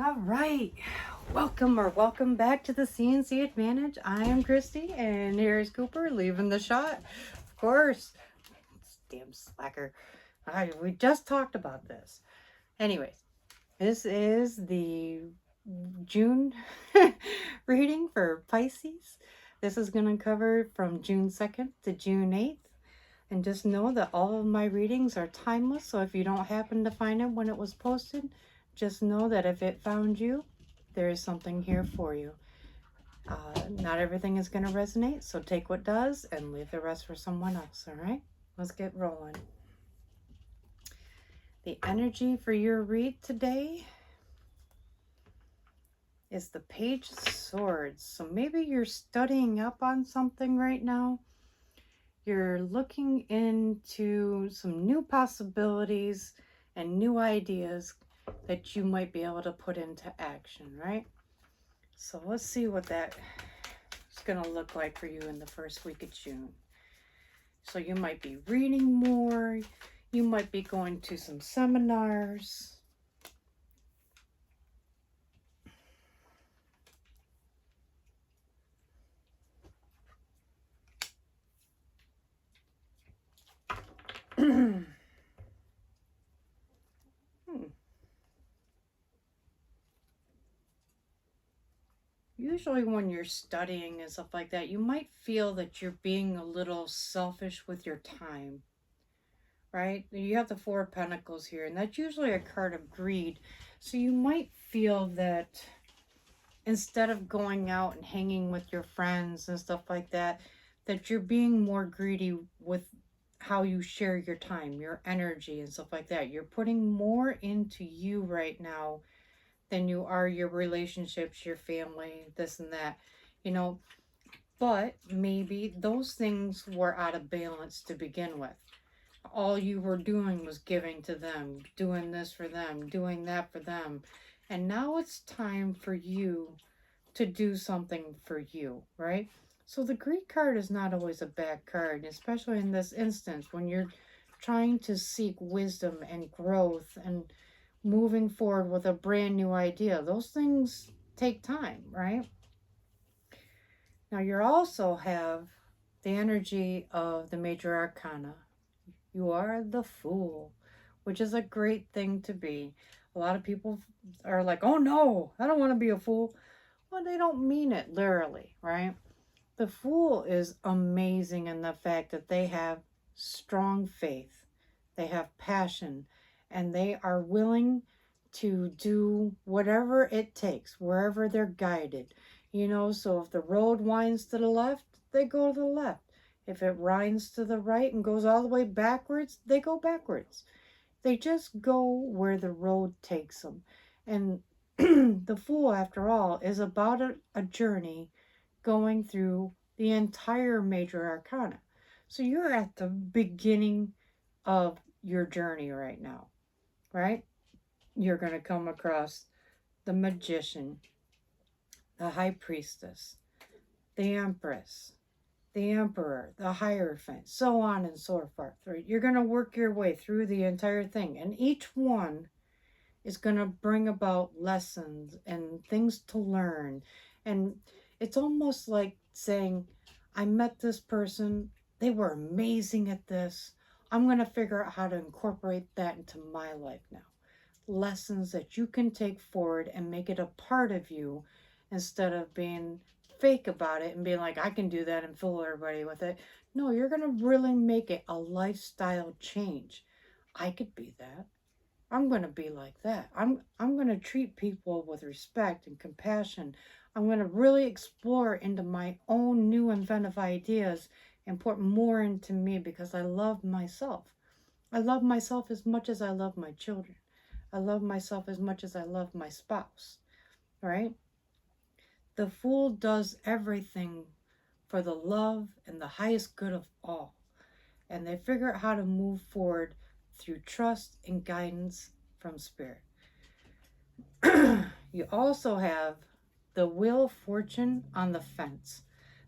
All right, welcome back to the CNC Advantage. I am Christy, and here's Cooper leaving the shot. Of course, damn slacker. We just talked about this. Anyways, this is the June reading for Pisces. This is going to cover from June 2nd to June 8th. And just know that all of my readings are timeless. So if you don't happen to find it when it was posted, just know that if it found you, there is something here for you. Not everything is going to resonate, so take what does and leave the rest for someone else, all right? Let's get rolling. The energy for your read today is the Page of Swords. So maybe you're studying up on something right now. You're looking into some new possibilities and new ideas that you might be able to put into action, right? So let's see what that is going to look like for you in the first week of June. So you might be reading more. You might be going to some seminars. Usually when you're studying and stuff like that, you might feel that you're being a little selfish with your time, right? You have the Four of Pentacles here, and that's usually a card of greed. So you might feel that instead of going out and hanging with your friends and stuff like that, that you're being more greedy with how you share your time, your energy and stuff like that. You're putting more into you right now than you are your relationships, your family, this and that, you know. But maybe those things were out of balance to begin with. All you were doing was giving to them, doing this for them, doing that for them. And now it's time for you to do something for you, right? So the Greed card is not always a bad card, especially in this instance when you're trying to seek wisdom and growth and moving forward with a brand new idea. Those things take time, right? Now you also have the energy of the major arcana. You are the Fool, which is a great thing to be. A lot of people are like, oh no, I don't want to be a fool. Well, they don't mean it literally, right? The Fool is amazing in the fact that they have strong faith, they have passion, and they are willing to do whatever it takes, wherever they're guided. You know, so if the road winds to the left, they go to the left. If it winds to the right and goes all the way backwards, they go backwards. They just go where the road takes them. And the Fool, after all, is about a journey going through the entire major arcana. So you're at the beginning of your journey right now, right? You're going to come across the Magician, the High Priestess, the Empress, the Emperor, the Hierophant, so on and so forth, right? You're going to work your way through the entire thing, and each one is going to bring about lessons and things to learn. And it's almost like saying, I met this person, they were amazing at this. I'm going to figure out how to incorporate that into my life now. Lessons that you can take forward and make it a part of you instead of being fake about it and being like, I can do that and fool everybody with it. No, you're going to really make it a lifestyle change. I could be that. I'm going to be like that. I'm going to treat people with respect and compassion. I'm going to really explore into my own new inventive ideas and put more into me because I love myself. I love myself as much as I love my children. I love myself as much as I love my spouse, right? The Fool does everything for the love and the highest good of all. And they figure out how to move forward through trust and guidance from Spirit. You also have the Wheel of Fortune on the fence.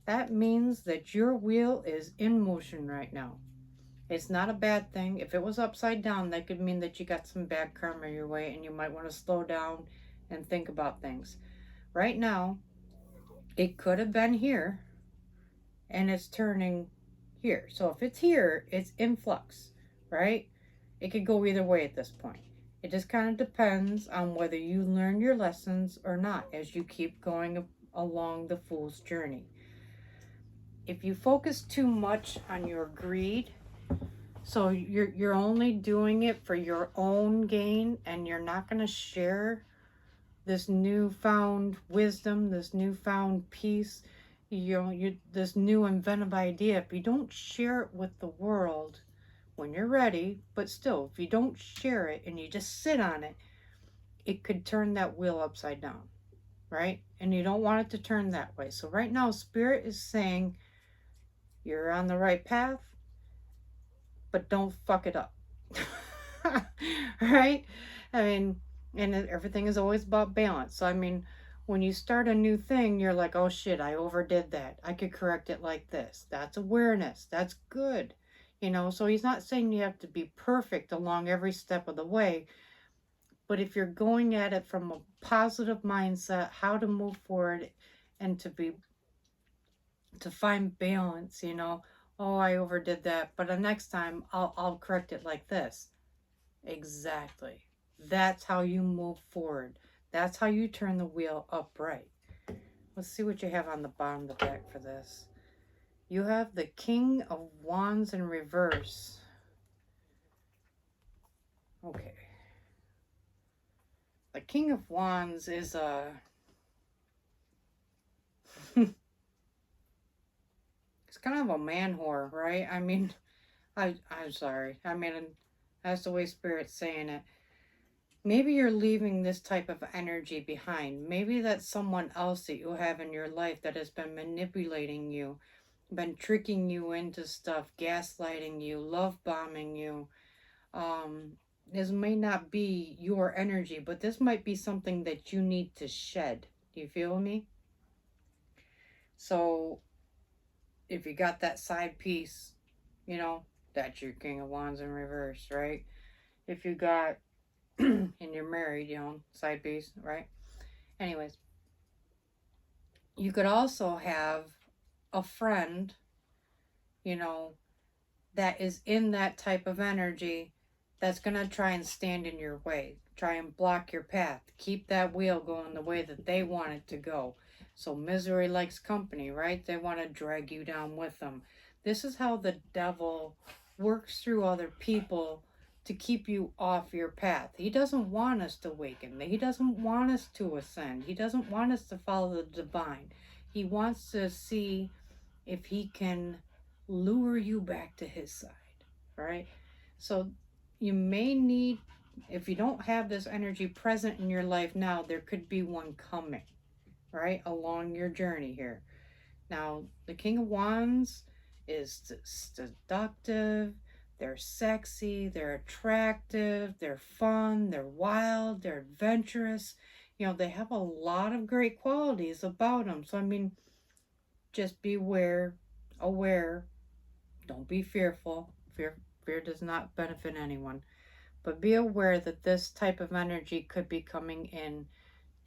That means that your wheel is in motion right now. It's not a bad thing. If it was upside down, that could mean that you got some bad karma your way and you might want to slow down and think about things. Right now, it could have been here and it's turning here. So if it's here, it's in flux, right? It could go either way at this point. It just kind of depends on whether you learn your lessons or not as you keep going along the fool's journey. If you focus too much on your greed, so you're only doing it for your own gain and you're not going to share this newfound wisdom, this newfound peace, this new inventive idea, if you don't share it with the world when you're ready, but still, if you don't share it and you just sit on it, it could turn that wheel upside down, right? And you don't want it to turn that way. So right now, Spirit is saying you're on the right path, but don't fuck it up. Right? I mean, and everything is always about balance. So, I mean, when you start a new thing, you're like, oh shit, I overdid that. I could correct it like this. That's awareness. That's good. You know, so he's not saying you have to be perfect along every step of the way. But if you're going at it from a positive mindset, how to move forward and to find balance, you know, oh, I overdid that, but the next time I'll correct it like this. Exactly. That's how you move forward. That's how you turn the wheel upright. Let's see what you have on the bottom of the deck for this. You have the King of Wands in reverse. Okay. The King of Wands is a... it's kind of a man whore, right? I mean, I'm sorry. I mean, that's the way Spirit's saying it. Maybe you're leaving this type of energy behind. Maybe that's someone else that you have in your life that has been manipulating you, been tricking you into stuff, gaslighting you, love bombing you. This may not be your energy, but this might be something that you need to shed. Do you feel me? So if you got that side piece, you know, that's your King of Wands in reverse, right? If you got and you're married, you know, side piece, right? Anyways, you could also have a friend, you know, that is in that type of energy that's going to try and stand in your way, try and block your path, keep that wheel going the way that they want it to go. So misery likes company, right? They want to drag you down with them. This is how the devil works through other people to keep you off your path. He doesn't want us to awaken. He doesn't want us to ascend. He doesn't want us to follow the divine. He wants to see if he can lure you back to his side, right? So you may need, if you don't have this energy present in your life now, there could be one coming, right, along your journey here. Now, the King of Wands is seductive, they're sexy, they're attractive, they're fun, they're wild, they're adventurous. You know, they have a lot of great qualities about them. So, I mean, just beware, aware, don't be fearful. Fear does not benefit anyone. But be aware that this type of energy could be coming in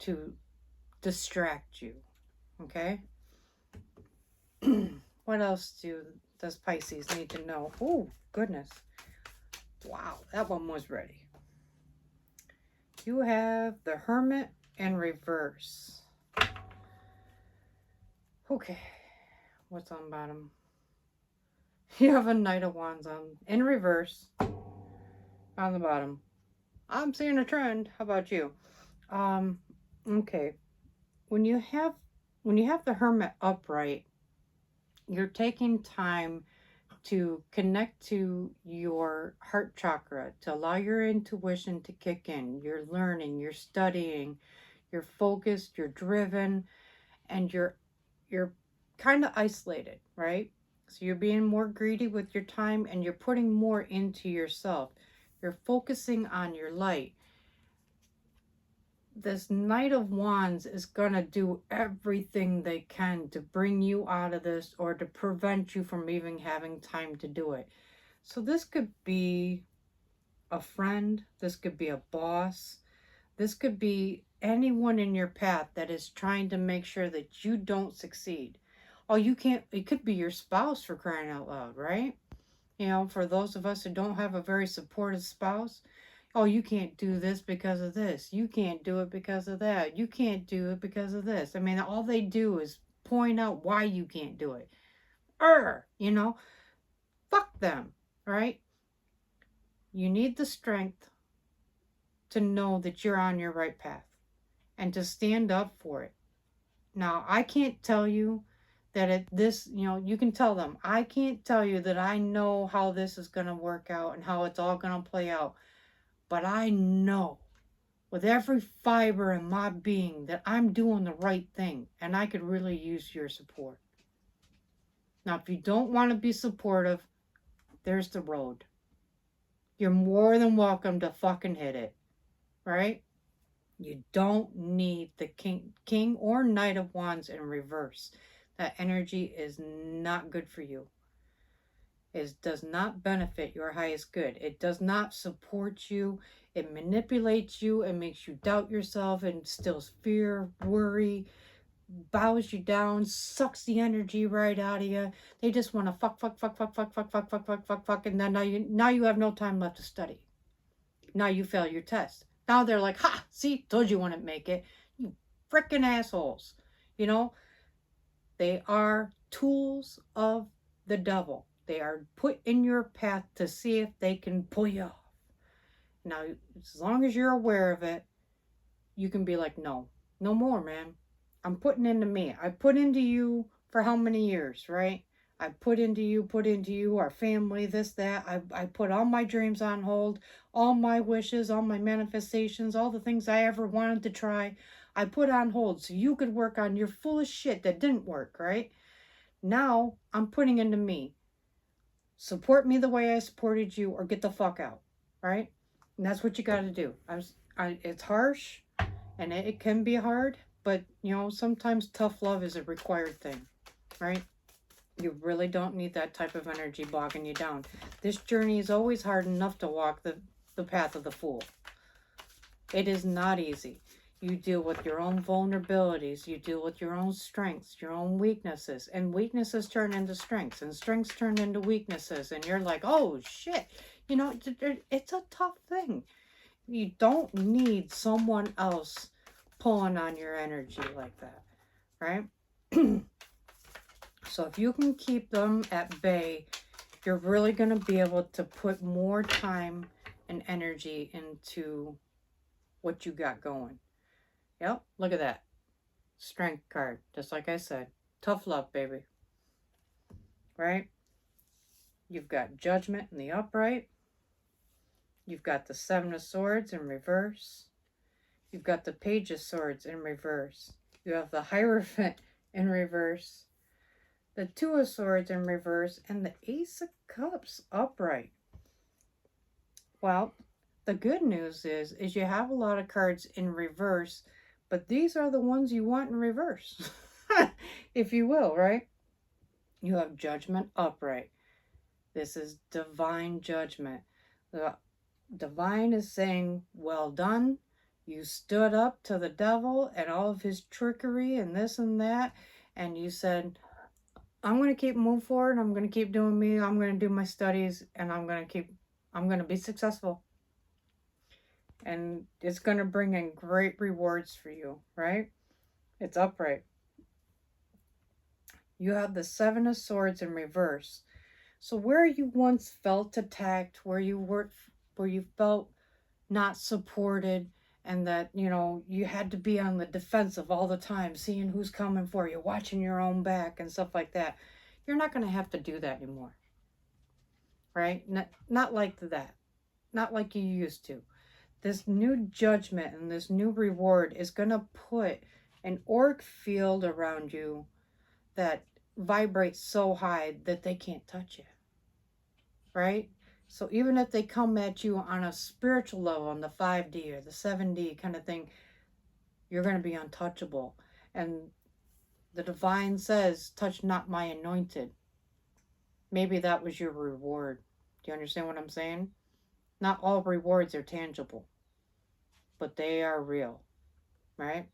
to distract you. Okay? What else does Pisces need to know? Oh, goodness. Wow, that one was ready. You have the Hermit in reverse. Okay. What's on bottom? You have a Knight of Wands in reverse on the bottom. I'm seeing a trend. How about you? Okay. When you have the Hermit upright, you're taking time to connect to your heart chakra, to allow your intuition to kick in. You're learning, you're studying, you're focused, you're driven, and you're kind of isolated, right? So you're being more greedy with your time and you're putting more into yourself. You're focusing on your light. This Knight of Wands is going to do everything they can to bring you out of this or to prevent you from even having time to do it. So this could be a friend. This could be a boss. This could be anyone in your path that is trying to make sure that you don't succeed. Oh, you can't, it could be your spouse, for crying out loud, right? You know, for those of us who don't have a very supportive spouse, oh, you can't do this because of this. You can't do it because of that. You can't do it because of this. I mean, all they do is point out why you can't do it. You know, fuck them, right? You need the strength to know that you're on your right path and to stand up for it. Now, I can't tell you that you can tell them, I can't tell you that I know how this is going to work out and how it's all going to play out. But I know with every fiber in my being that I'm doing the right thing and I could really use your support. Now, if you don't want to be supportive, there's the road. You're more than welcome to fucking hit it, right? You don't need the king or knight of wands in reverse. That energy is not good for you. It does not benefit your highest good. It does not support you. It manipulates you. It makes you doubt yourself and instills fear, worry, bows you down, sucks the energy right out of you. They just want to fuck, fuck, fuck, fuck, fuck, fuck, fuck, fuck, fuck, fuck, fuck, and then now you have no time left to study. Now you fail your test. Now they're like, ha, see, told you wouldn't make it. You frickin' assholes. You know, they are tools of the devil. They are put in your path to see if they can pull you off. Now, as long as you're aware of it, you can be like, no, no more, man. I'm putting into me. I put into you for how many years, right? I put into you, our family, this, that. I put all my dreams on hold, all my wishes, all my manifestations, all the things I ever wanted to try. I put on hold so you could work on your foolish shit that didn't work, right? Now I'm putting into me. Support me the way I supported you or get the fuck out, right? And that's what you got to do. It's harsh and it can be hard, but sometimes tough love is a required thing, right? You really don't need that type of energy bogging you down. This journey is always hard enough to walk the path of the fool. It is not easy. You deal with your own vulnerabilities. You deal with your own strengths, your own weaknesses. And weaknesses turn into strengths. And strengths turn into weaknesses. And you're like, oh, shit. It's a tough thing. You don't need someone else pulling on your energy like that, right? So if you can keep them at bay, you're really going to be able to put more time and energy into what you got going. Yep, look at that. Strength card, just like I said. Tough love, baby. Right? You've got Judgment in the upright. You've got the Seven of Swords in reverse. You've got the Page of Swords in reverse. You have the Hierophant in reverse. The Two of Swords in reverse. And the Ace of Cups upright. Well, the good news is you have a lot of cards in reverse, but these are the ones you want in reverse, if you will, right? You have Judgment upright. This is divine judgment. The divine is saying, well done. You stood up to the devil and all of his trickery and this and that, and you said, I'm going to keep moving forward. I'm going to keep doing me. I'm going to do my studies, and I'm going to be successful. And it's going to bring in great rewards for you, right? It's upright. You have the Seven of Swords in reverse. So where you once felt attacked, where you felt not supported, and that, you had to be on the defensive all the time, seeing who's coming for you, watching your own back and stuff like that. You're not going to have to do that anymore, right? Not like that. Not like you used to. This new judgment and this new reward is going to put an auric field around you that vibrates so high that they can't touch you, right? So even if they come at you on a spiritual level, on the 5D or the 7D kind of thing, you're going to be untouchable. And the divine says, touch not my anointed. Maybe that was your reward. Do you understand what I'm saying? Not all rewards are tangible, but they are real. right?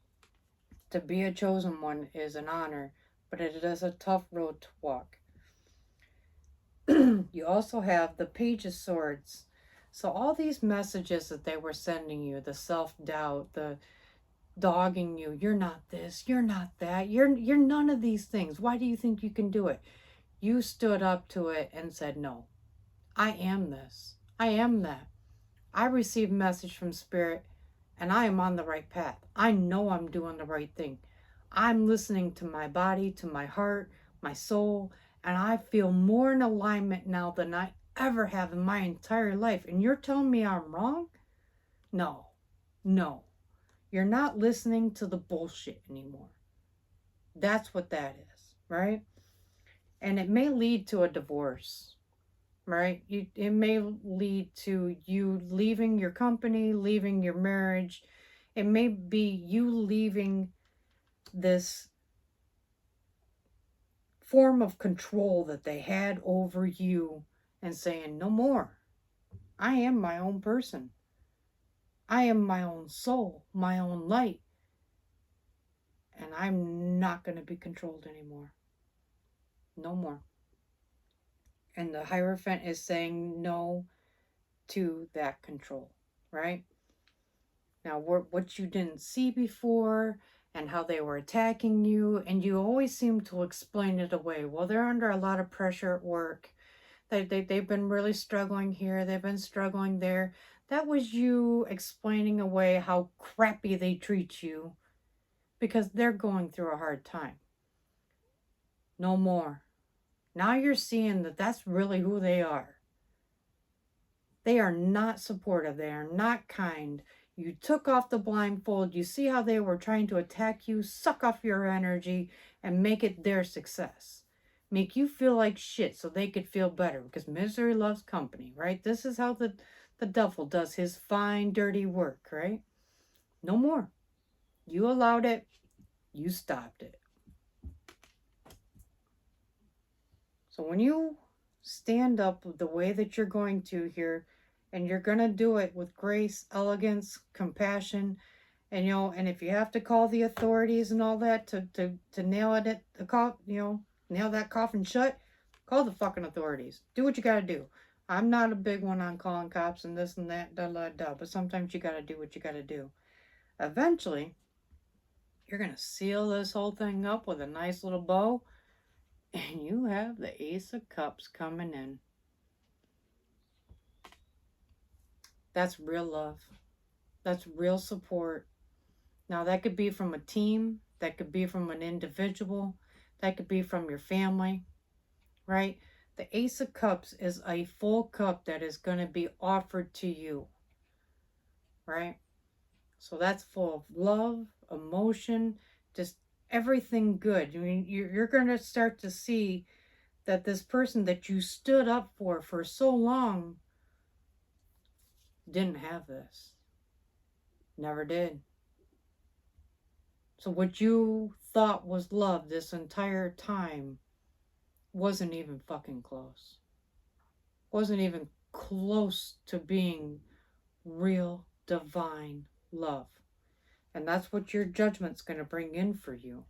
To be a chosen one is an honor, but it is a tough road to walk. You also have the Page of Swords. So all these messages that they were sending you, the self-doubt, the dogging you, you're not this, you're not that, you're none of these things. Why do you think you can do it? You stood up to it and said, "No. I am this. I am that. I received message from Spirit and I am on the right path. I know I'm doing the right thing. I'm listening to my body, to my heart, my soul, and I feel more in alignment now than I ever have in my entire life. And you're telling me I'm wrong? No, no. You're not listening to the bullshit anymore. That's what that is, right? And it may lead to a divorce, right? It may lead to you leaving your company, leaving your marriage. It may be you leaving this form of control that they had over you and saying, "No more. I am my own person. I am my own soul, my own light, and I'm not going to be controlled anymore. No more." And the Hierophant is saying no to that control, right? Now, what you didn't see before and how they were attacking you, and you always seem to explain it away. Well, they're under a lot of pressure at work. They've been really struggling here, they've been struggling there. That was you explaining away how crappy they treat you because they're going through a hard time. No more. Now you're seeing that that's really who they are. They are not supportive. They are not kind. You took off the blindfold. You see how they were trying to attack you, suck off your energy, and make it their success. Make you feel like shit so they could feel better because misery loves company, right? This is how the devil does his fine, dirty work, right? No more. You allowed it. You stopped it. So when you stand up the way that you're going to here, and you're going to do it with grace, elegance, compassion, and and if you have to call the authorities and all that to nail it at the nail that coffin shut, call the fucking authorities. Do what you got to do. I'm not a big one on calling cops and this and that, da da da, but sometimes you got to do what you got to do. Eventually, you're going to seal this whole thing up with a nice little bow, and you have the Ace of Cups coming in. That's real love. That's real support. Now, that could be from a team, that could be from an individual, that could be from your family, right? The Ace of Cups is a full cup that is going to be offered to you, right? So that's full of love, emotion, just everything good. I mean, you're going to start to see that this person that you stood up for so long didn't have this. Never did. So what you thought was love this entire time wasn't even fucking close. Wasn't even close to being real divine love. And that's what your judgment's going to bring in for you.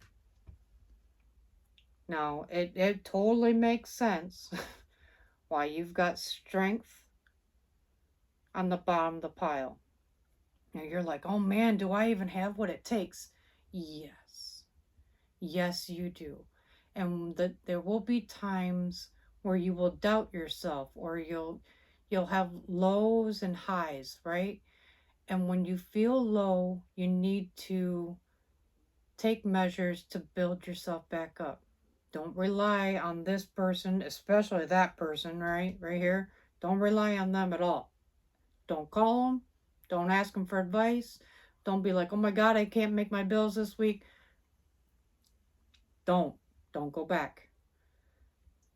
Now, it totally makes sense why you've got strength on the bottom of the pile. Now you're like, "Oh man, do I even have what it takes?" Yes. Yes, you do. And there will be times where you will doubt yourself, or you'll have lows and highs, right? And when you feel low, you need to take measures to build yourself back up. Don't rely on this person, especially that person, right? Right here. Don't rely on them at all. Don't call them. Don't ask them for advice. Don't be like, "Oh my God, I can't make my bills this week." Don't. Don't go back.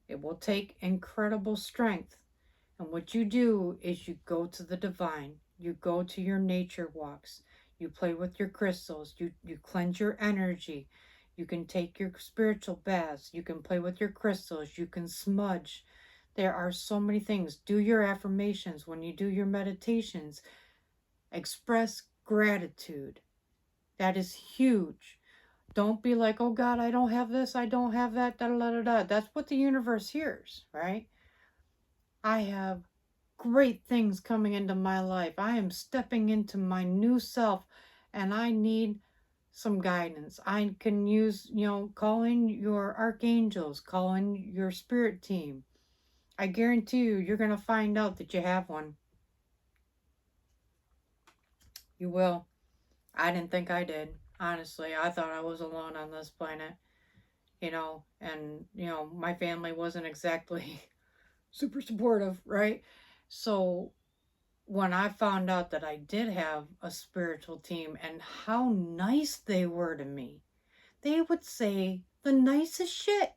It will take incredible strength. And what you do is you go to the divine. You go to your nature walks. You play with your crystals. You cleanse your energy. You can take your spiritual baths. You can play with your crystals. You can smudge. There are so many things. Do your affirmations when you do your meditations. Express gratitude. That is huge. Don't be like, oh God, I don't have this, I don't have that, da da da da. That's what the universe hears, right? I have great things coming into my life. I am stepping into my new self and I need some guidance. I can use, call in your archangels, call in your spirit team. I guarantee you, you're going to find out that you have one. You will. I didn't think I did. Honestly, I thought I was alone on this planet, and, my family wasn't exactly super supportive, right? So when I found out that I did have a spiritual team and how nice they were to me, they would say the nicest shit.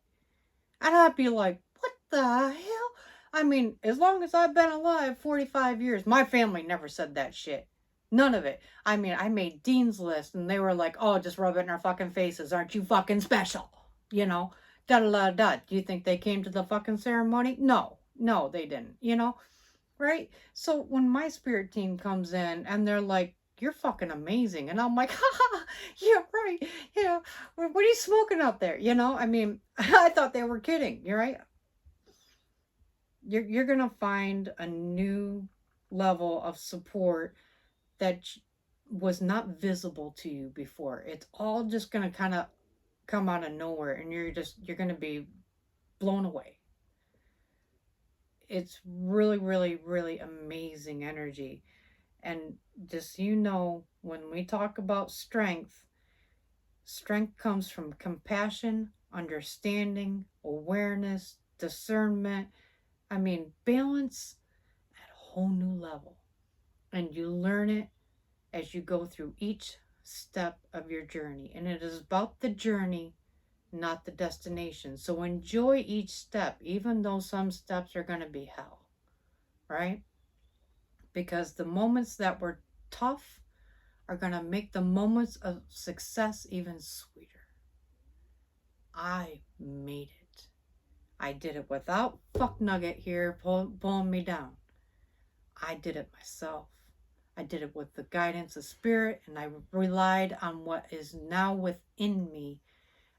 And I'd be like, what the hell? I mean, as long as I've been alive, 45 years, my family never said that shit. None of it. I mean, I made Dean's List and they were like, oh, just rub it in our fucking faces. Aren't you fucking special? You know? Da da da da. Do you think they came to the fucking ceremony? No. No, they didn't. Right? So when my spirit team comes in and they're like, you're fucking amazing. And I'm like, ha, yeah, right. What are you smoking up there? I mean, I thought they were kidding. You're right. You're going to find a new level of support that was not visible to you before. It's all just going to kind of come out of nowhere and you're going to be blown away. It's really, really, really amazing energy. And just when we talk about strength, strength comes from compassion, understanding, awareness, discernment. I mean, balance at a whole new level. And you learn it as you go through each step of your journey. And it is about the journey, not the destination. So enjoy each step, even though some steps are going to be hell, right? Because the moments that were tough are going to make the moments of success even sweeter. I made it. I did it without Fuck Nugget here pulling me down. I did it myself. I did it with the guidance of spirit, and I relied on what is now within me,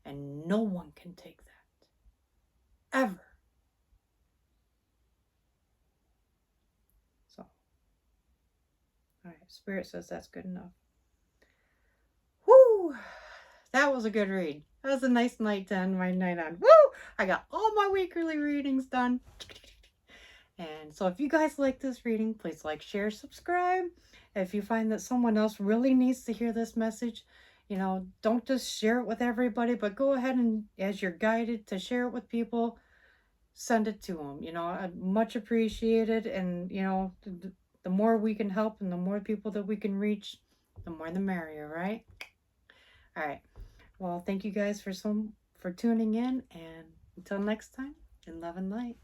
and no one can take that. Ever. So, all right, spirit says that's good enough. Whoo! That was a good read. That was a nice night to end my night on. Woo! I got all my weekly readings done. And so if you guys like this reading, please like, share, subscribe. If you find that someone else really needs to hear this message, don't just share it with everybody, but go ahead and, as you're guided to share it with people, send it to them. I'd much appreciated. And, the more we can help and the more people that we can reach, the more the merrier, right? All right. Well, thank you guys for tuning in, and until next time, in love and light.